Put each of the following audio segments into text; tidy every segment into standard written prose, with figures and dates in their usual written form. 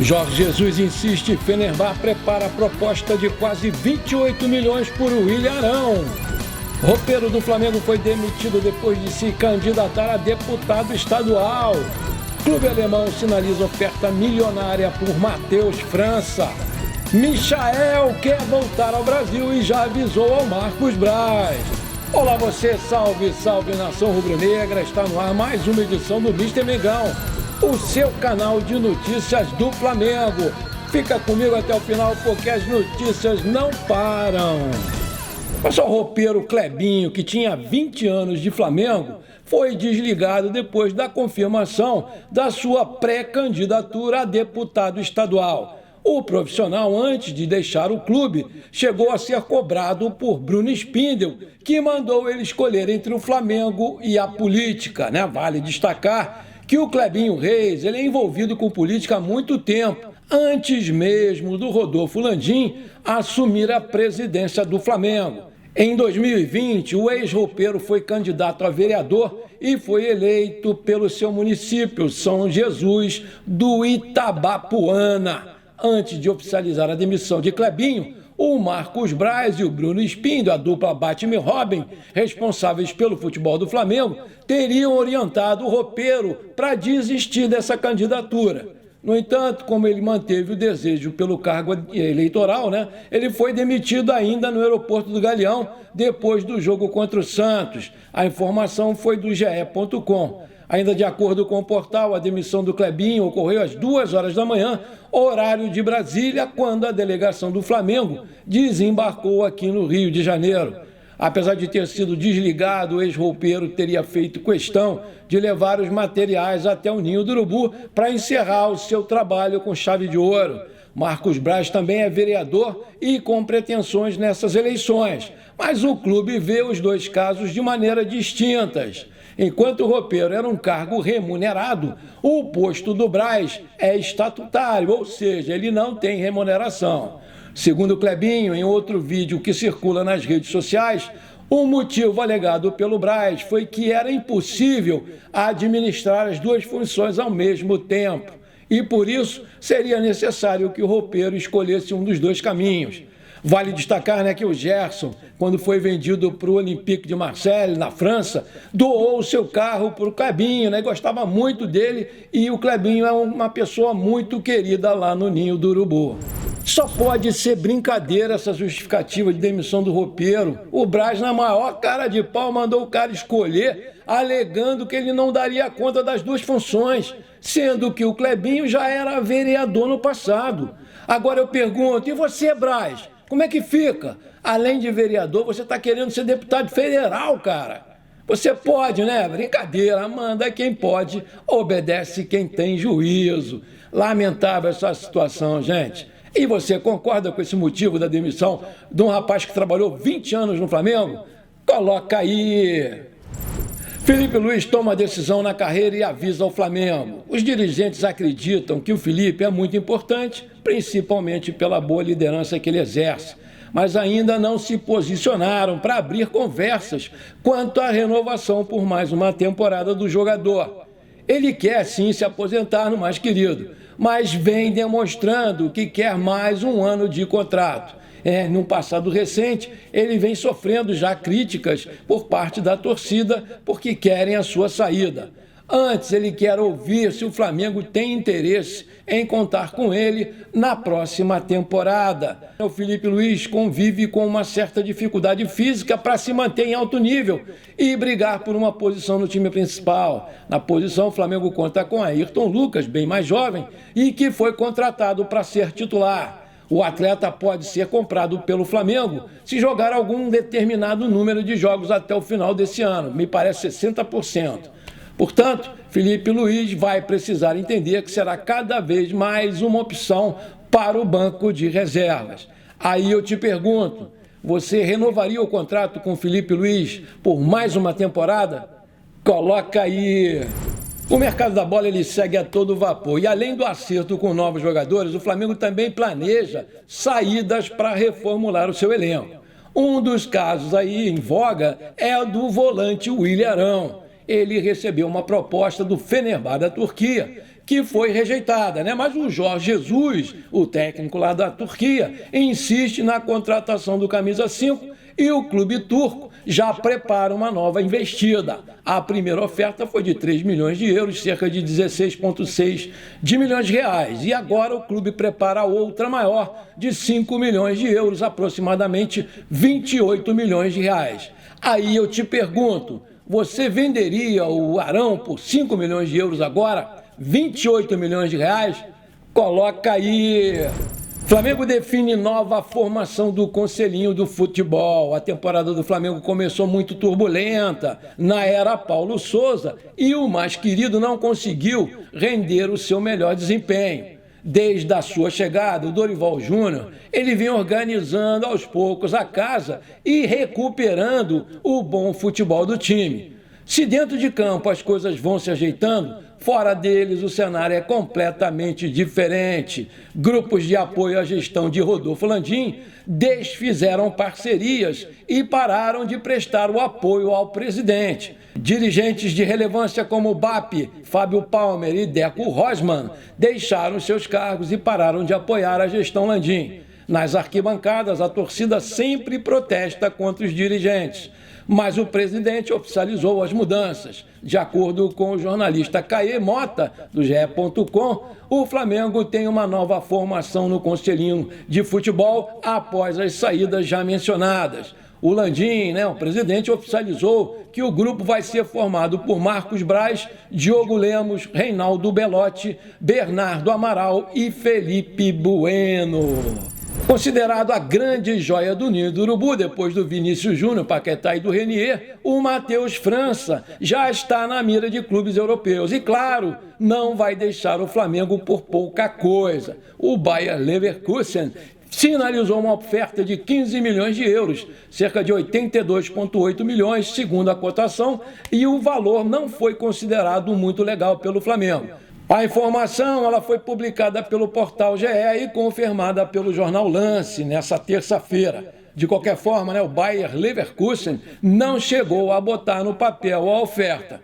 Jorge Jesus insiste, Fenerbahçe prepara a proposta de quase 28 milhões por William Arão. Roupeiro do Flamengo foi demitido depois de se candidatar a deputado estadual. Clube alemão sinaliza oferta milionária por Matheus França. Michael quer voltar ao Brasil e já avisou ao Marcos Braz. Olá você, salve, salve nação rubro-negra, está no ar mais uma edição do Mister Mengão, o seu canal de notícias do Flamengo. Fica comigo até o final porque as notícias não param. Mas o roupeiro Clebinho, que tinha 20 anos de Flamengo, foi desligado depois da confirmação da sua pré-candidatura a deputado estadual. O profissional, antes de deixar o clube, chegou a ser cobrado por Bruno Spindel, que mandou ele escolher entre o Flamengo e a política, né? Vale destacar que o Clebinho Reis ele é envolvido com política há muito tempo, antes mesmo do Rodolfo Landim assumir a presidência do Flamengo. Em 2020, o ex-roupeiro foi candidato a vereador e foi eleito pelo seu município, São Jesus do Itabapoana. Antes de oficializar a demissão de Clebinho, o Marcos Braz e o Bruno Spindel, a dupla Batman e Robin, responsáveis pelo futebol do Flamengo, teriam orientado o roupeiro para desistir dessa candidatura. No entanto, como ele manteve o desejo pelo cargo eleitoral, né, ele foi demitido ainda no aeroporto do Galeão, depois do jogo contra o Santos. A informação foi do ge.com. Ainda de acordo com o portal, a demissão do Clebinho ocorreu às 2 horas da manhã, horário de Brasília, quando a delegação do Flamengo desembarcou aqui no Rio de Janeiro. Apesar de ter sido desligado, o ex-roupeiro teria feito questão de levar os materiais até o Ninho do Urubu para encerrar o seu trabalho com chave de ouro. Marcos Braz também é vereador e com pretensões nessas eleições, mas o clube vê os dois casos de maneira distintas. Enquanto o roupeiro era um cargo remunerado, o posto do Braz é estatutário, ou seja, ele não tem remuneração. Segundo Clebinho, em outro vídeo que circula nas redes sociais, o motivo alegado pelo Braz foi que era impossível administrar as duas funções ao mesmo tempo. E por isso seria necessário que o roupeiro escolhesse um dos dois caminhos. Vale destacar, né, que o Gerson, quando foi vendido para o Olympique de Marseille, na França, doou o seu carro para o Clebinho, né, gostava muito dele e o Clebinho é uma pessoa muito querida lá no Ninho do Urubu. Só pode ser brincadeira essa justificativa de demissão do roupeiro. O Braz, na maior cara de pau, mandou o cara escolher, alegando que ele não daria conta das duas funções, sendo que o Clebinho já era vereador no passado. Agora eu pergunto, e você, Braz? Como é que fica? Além de vereador, você está querendo ser deputado federal, cara. Você pode, né? Brincadeira, manda quem pode, obedece quem tem juízo. Lamentável essa situação, gente. E você concorda com esse motivo da demissão de um rapaz que trabalhou 20 anos no Flamengo? Coloca aí. Felipe Luiz toma decisão na carreira e avisa ao Flamengo. Os dirigentes acreditam que o Felipe é muito importante, principalmente pela boa liderança que ele exerce, mas ainda não se posicionaram para abrir conversas quanto à renovação por mais uma temporada do jogador. Ele quer sim se aposentar no mais querido, mas vem demonstrando que quer mais um ano de contrato. Num passado recente, ele vem sofrendo já críticas por parte da torcida porque querem a sua saída. Antes, ele quer ouvir se o Flamengo tem interesse em contar com ele na próxima temporada. O Felipe Luiz convive com uma certa dificuldade física para se manter em alto nível e brigar por uma posição no time principal. Na posição, o Flamengo conta com Ayrton Lucas, bem mais jovem, e que foi contratado para ser titular. O atleta pode ser comprado pelo Flamengo se jogar algum determinado número de jogos até o final desse ano, me parece 60%. Portanto, Felipe Luiz vai precisar entender que será cada vez mais uma opção para o banco de reservas. Aí eu te pergunto, você renovaria o contrato com Felipe Luiz por mais uma temporada? Coloca aí. O mercado da bola ele segue a todo vapor e além do acerto com novos jogadores, o Flamengo também planeja saídas para reformular o seu elenco. Um dos casos aí em voga é o do volante William Arão. Ele recebeu uma proposta do Fenerbahçe da Turquia, que foi rejeitada, né? Mas o Jorge Jesus, o técnico lá da Turquia, insiste na contratação do camisa 5 e o clube turco já prepara uma nova investida. A primeira oferta foi de 3 milhões de euros, cerca de 16,6 de milhões de reais. E agora o clube prepara outra maior, de 5 milhões de euros, aproximadamente 28 milhões de reais. Aí eu te pergunto, você venderia o Arão por 5 milhões de euros agora? 28 milhões de reais? Coloca aí. Flamengo define nova formação do Conselhinho do Futebol. A temporada do Flamengo começou muito turbulenta, na era Paulo Souza, e o mais querido não conseguiu render o seu melhor desempenho. Desde a sua chegada, o Dorival Júnior, ele vem organizando aos poucos a casa e recuperando o bom futebol do time. Se dentro de campo as coisas vão se ajeitando, fora deles o cenário é completamente diferente. Grupos de apoio à gestão de Rodolfo Landim desfizeram parcerias e pararam de prestar o apoio ao presidente. Dirigentes de relevância como BAP, Fábio Palmer e Deco Rosman deixaram seus cargos e pararam de apoiar a gestão Landim. Nas arquibancadas, a torcida sempre protesta contra os dirigentes, mas o presidente oficializou as mudanças. De acordo com o jornalista Caê Mota, do GE.com, o Flamengo tem uma nova formação no Conselhinho de Futebol após as saídas já mencionadas. O Landim, o presidente, oficializou que o grupo vai ser formado por Marcos Braz, Diogo Lemos, Reinaldo Belotti, Bernardo Amaral e Felipe Bueno. Considerado a grande joia do ninho do Urubu, depois do Vinícius Júnior, Paquetá e do Renier, o Matheus França já está na mira de clubes europeus. E, claro, não vai deixar o Flamengo por pouca coisa. O Bayer Leverkusen sinalizou uma oferta de 15 milhões de euros, cerca de 82,8 milhões, segundo a cotação, e o valor não foi considerado muito legal pelo Flamengo. A informação ela foi publicada pelo portal GE e confirmada pelo jornal Lance nessa terça-feira. De qualquer forma, o Bayer Leverkusen não chegou a botar no papel a oferta.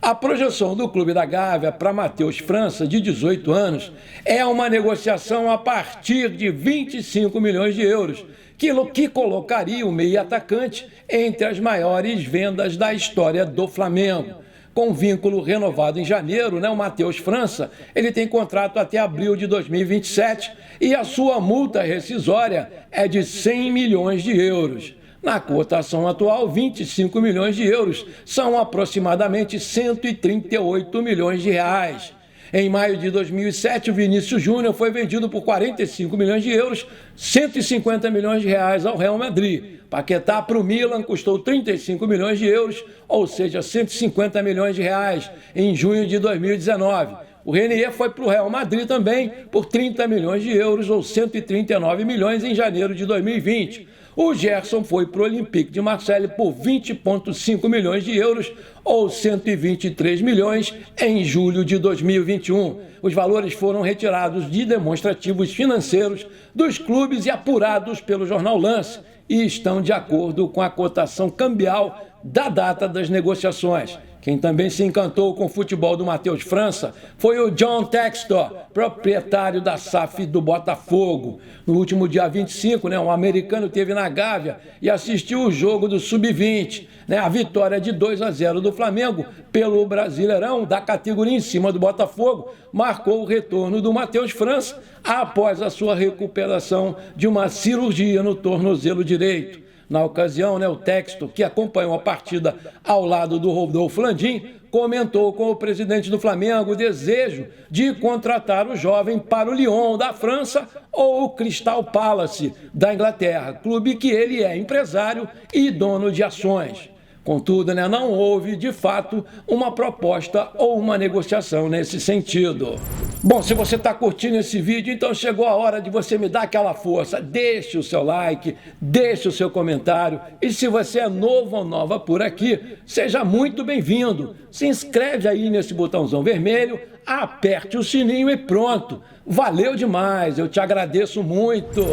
A projeção do Clube da Gávea para Matheus França, de 18 anos, é uma negociação a partir de 25 milhões de euros, que colocaria o meio-atacante entre as maiores vendas da história do Flamengo. Com vínculo renovado em janeiro, o Matheus França, ele tem contrato até abril de 2027 e a sua multa rescisória é de 100 milhões de euros. Na cotação atual, 25 milhões de euros são aproximadamente 138 milhões de reais. Em maio de 2007, o Vinícius Júnior foi vendido por 45 milhões de euros, 150 milhões de reais ao Real Madrid. Paquetá para o Milan custou 35 milhões de euros, ou seja, 150 milhões de reais, em junho de 2019. O Renier foi para o Real Madrid também por 30 milhões de euros, ou 139 milhões, em janeiro de 2020. O Gerson foi para o Olympique de Marseille por 20,5 milhões de euros, ou 123 milhões, em julho de 2021. Os valores foram retirados de demonstrativos financeiros dos clubes e apurados pelo jornal Lance e estão de acordo com a cotação cambial da data das negociações. Quem também se encantou com o futebol do Matheus França foi o John Textor, proprietário da SAF do Botafogo. No último dia 25, um americano esteve na Gávea e assistiu o jogo do Sub-20, a vitória de 2-0 do Flamengo pelo Brasileirão da categoria em cima do Botafogo, marcou o retorno do Matheus França após a sua recuperação de uma cirurgia no tornozelo direito. Na ocasião, o Textor, que acompanhou a partida ao lado do Rodolfo Landim, comentou com o presidente do Flamengo o desejo de contratar o jovem para o Lyon da França ou o Crystal Palace da Inglaterra, clube que ele é empresário e dono de ações. Contudo, não houve, de fato, uma proposta ou uma negociação nesse sentido. Bom, se você está curtindo esse vídeo, então chegou a hora de você me dar aquela força. Deixe o seu like, deixe o seu comentário. E se você é novo ou nova por aqui, seja muito bem-vindo. Se inscreve aí nesse botãozão vermelho, aperte o sininho e pronto. Valeu demais, eu te agradeço muito.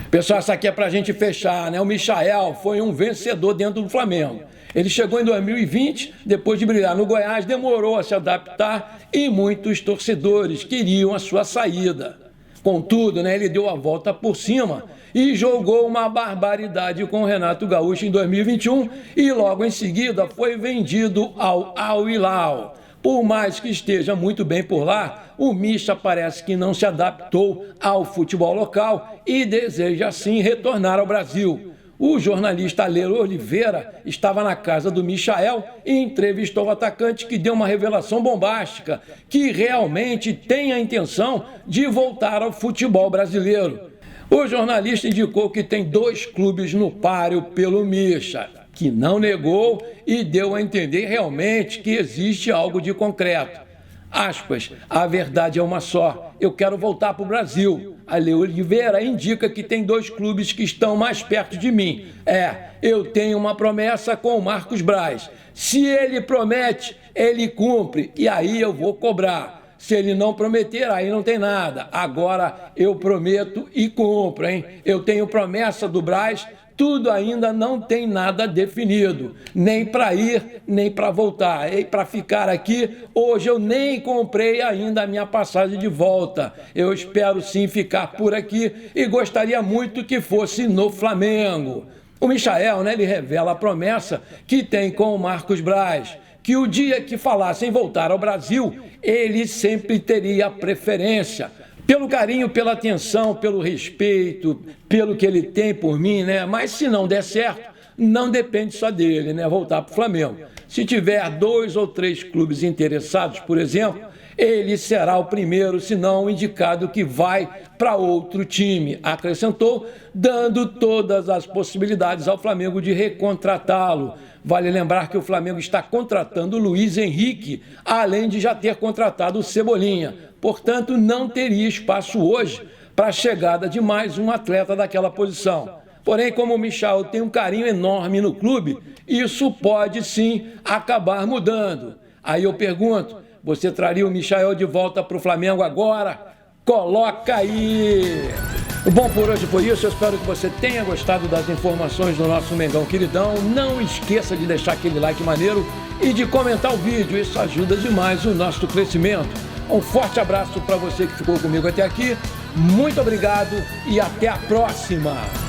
Pessoal, essa aqui é pra gente fechar, O Michael foi um vencedor dentro do Flamengo. Ele chegou em 2020, depois de brilhar no Goiás, demorou a se adaptar e muitos torcedores queriam a sua saída. Contudo, ele deu a volta por cima e jogou uma barbaridade com o Renato Gaúcho em 2021 e logo em seguida foi vendido ao Al Hilal. Por mais que esteja muito bem por lá, o Mischa parece que não se adaptou ao futebol local e deseja sim retornar ao Brasil. O jornalista Aleiro Oliveira estava na casa do Michael e entrevistou o atacante, que deu uma revelação bombástica, que realmente tem a intenção de voltar ao futebol brasileiro. O jornalista indicou que tem 2 clubes no páreo pelo Mischa, que não negou e deu a entender realmente que existe algo de concreto. Aspas, a verdade é uma só, eu quero voltar para o Brasil. Aleiro Oliveira indica que tem 2 clubes que estão mais perto de mim. Eu tenho uma promessa com o Marcos Braz. Se ele promete, ele cumpre e aí eu vou cobrar. Se ele não prometer, aí não tem nada. Agora eu prometo e cumpro, hein? Eu tenho promessa do Braz. Tudo ainda não tem nada definido, nem para ir, nem para voltar. E para ficar aqui, hoje eu nem comprei ainda a minha passagem de volta. Eu espero sim ficar por aqui e gostaria muito que fosse no Flamengo. O Michael, ele revela a promessa que tem com o Marcos Braz, que o dia que falasse em voltar ao Brasil, ele sempre teria preferência. Pelo carinho, pela atenção, pelo respeito, pelo que ele tem por mim, Mas se não der certo, não depende só dele, Voltar para o Flamengo. Se tiver 2 ou 3 clubes interessados, por exemplo, ele será o primeiro, se não o indicado, que vai para outro time, acrescentou, dando todas as possibilidades ao Flamengo de recontratá-lo. Vale lembrar que o Flamengo está contratando o Luiz Henrique, além de já ter contratado o Cebolinha. Portanto, não teria espaço hoje para a chegada de mais um atleta daquela posição. Porém, como o Michael tem um carinho enorme no clube, isso pode sim acabar mudando. Aí eu pergunto, você traria o Michael de volta para o Flamengo agora? Coloca aí! Bom, por hoje foi isso. Eu espero que você tenha gostado das informações do nosso Mengão Queridão. Não esqueça de deixar aquele like maneiro e de comentar o vídeo. Isso ajuda demais o nosso crescimento. Um forte abraço para você que ficou comigo até aqui. Muito obrigado e até a próxima!